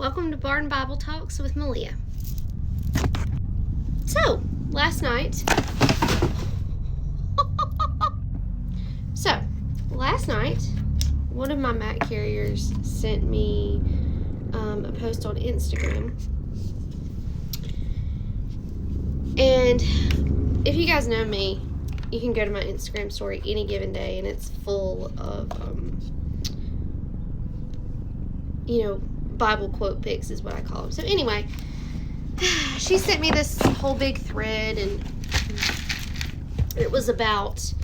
Welcome to Barn Bible Talks with Malia. So, last night, one of my Mac carriers sent me a post on Instagram. And if you guys know me, you can go to my Instagram story any given day, and it's full of, Bible quote pics is what I call them. So anyway, she sent me this whole big thread, and it was about,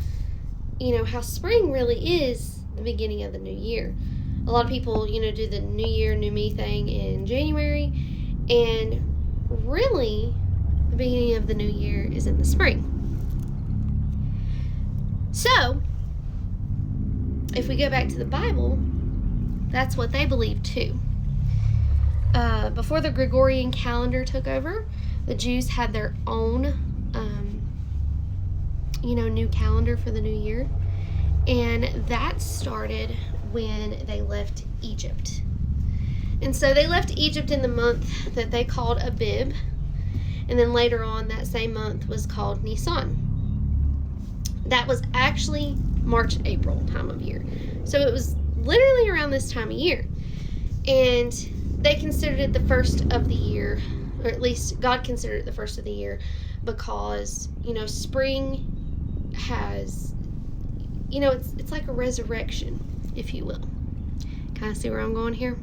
how spring really is the beginning of the new year. A lot of people, do the New Year, New Me thing in January, and really, the beginning of the new year is in the spring. So, if we go back to the Bible, that's what they believe too. Before the Gregorian calendar took over, the Jews had their own, new calendar for the new year. And that started when they left Egypt. And so they left Egypt in the month that they called Abib. And then later on, that same month was called Nisan. That was actually March, April time of year. So it was literally around this time of year. And they considered it the first of the year, or at least God considered it the first of the year, because, spring has, it's like a resurrection, if you will. Kind of see where I'm going here?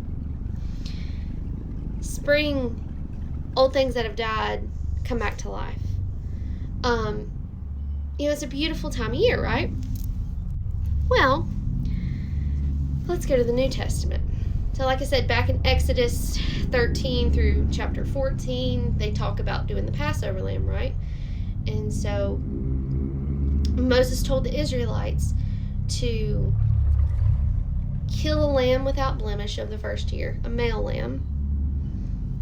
Spring, old things that have died come back to life. It's a beautiful time of year, right? Well, let's go to the New Testament. So like I said, back in Exodus 13 through chapter 14, they talk about doing the Passover lamb, right? And so Moses told the Israelites to kill a lamb without blemish of the first year, a male lamb,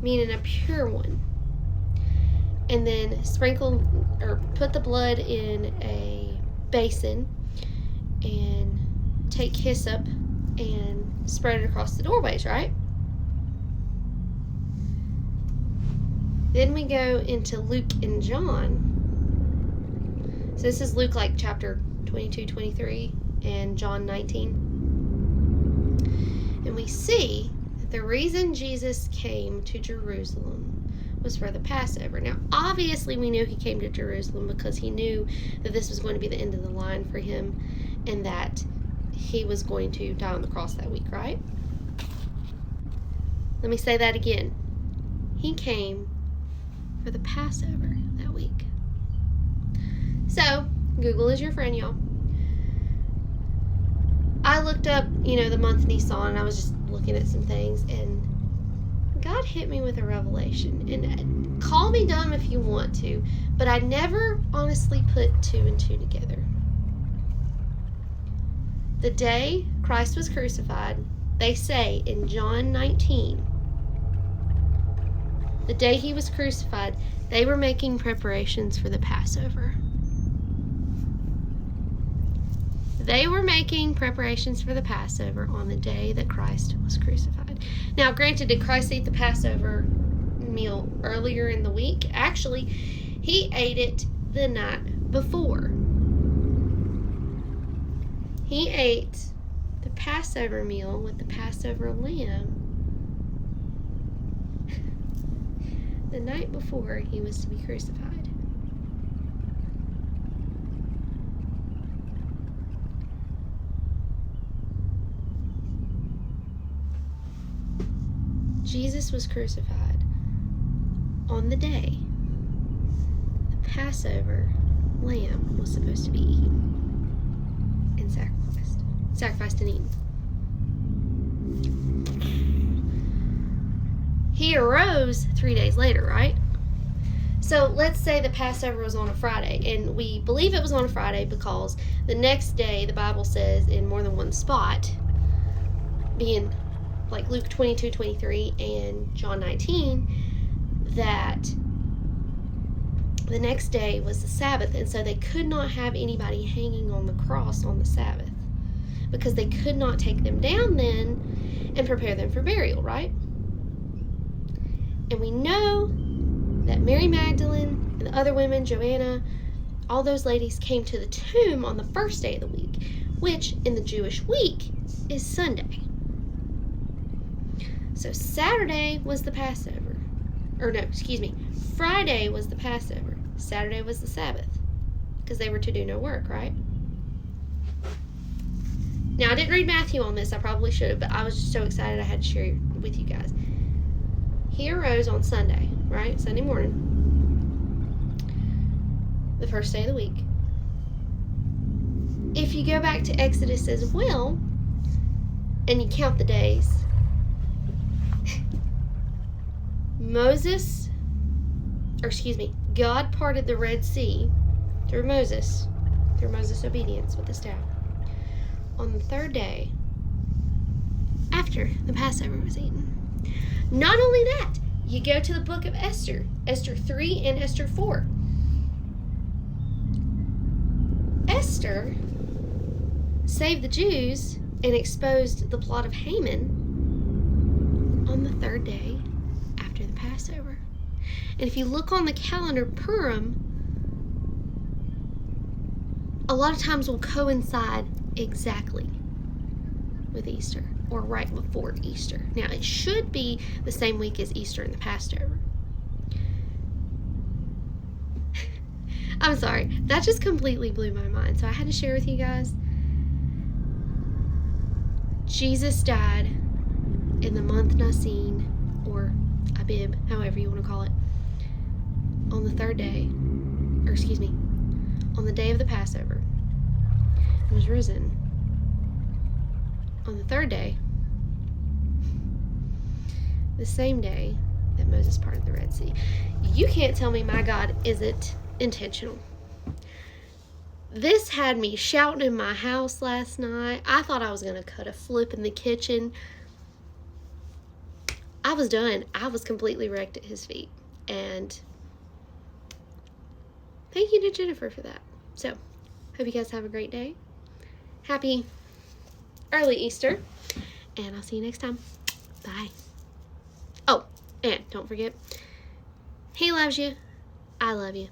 meaning a pure one. And then sprinkle or put the blood in a basin and take hyssop and spread it across the doorways, right? Then we go into Luke and John. So this is Luke chapter 22, 23 and John 19. And we see that the reason Jesus came to Jerusalem was for the Passover. Now, obviously we knew he came to Jerusalem because he knew that this was going to be the end of the line for him and that he was going to die on the cross that week, right? Let me say that again. He came for the Passover that week. So, Google is your friend, y'all. I looked up, the month Nisan, and I was just looking at some things, and God hit me with a revelation. And call me dumb if you want to, but I never honestly put two and two together. The day Christ was crucified, they say in John 19, the day he was crucified, they were making preparations for the Passover. They were making preparations for the Passover on the day that Christ was crucified. Now, granted, did Christ eat the Passover meal earlier in the week? Actually, he ate it the night before. He ate the Passover meal with the Passover lamb the night before he was to be crucified. Jesus was crucified on the day the Passover lamb was supposed to be eaten and sacrificed and eaten. He arose 3 days later, right? So let's say the Passover was on a Friday, and we believe it was on a Friday because the next day, the Bible says in more than one spot, being like Luke 22, 23 and John 19, that the next day was the Sabbath, and so they could not have anybody hanging on the cross on the Sabbath because they could not take them down then and prepare them for burial, right? And we know that Mary Magdalene and the other women, Joanna, all those ladies came to the tomb on the first day of the week, which in the Jewish week is Sunday. So Saturday was the Passover. Friday was the Passover. Saturday was the Sabbath, because they were to do no work, right? Now, I didn't read Matthew on this. I probably should have, but I was just so excited I had to share it with you guys. He arose on Sunday, right? Sunday morning. The first day of the week. If you go back to Exodus as well, and you count the days, God parted the Red Sea through Moses' obedience with the staff, on the third day after the Passover was eaten. Not only that, you go to the book of Esther, Esther 3 and Esther 4. Esther saved the Jews and exposed the plot of Haman on the third day after the Passover. And if you look on the calendar, Purim a lot of times will coincide exactly with Easter, or right before Easter. Now, it should be the same week as Easter and the Passover. I'm sorry, that just completely blew my mind, so I had to share with you guys. Jesus died in the month Nisan, or Abib, however you want to call it, on the third day, on the day of the Passover. He was risen on the third day, the same day that Moses parted the Red Sea. You can't tell me my God isn't intentional. This had me shouting in my house last night. I thought I was going to cut a flip in the kitchen. I was done. I was completely wrecked at his feet. And thank you to Jennifer for that. So, hope you guys have a great day. Happy early Easter. And I'll see you next time. Bye. Oh, and don't forget, he loves you. I love you.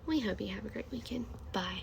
We hope you have a great weekend. Bye.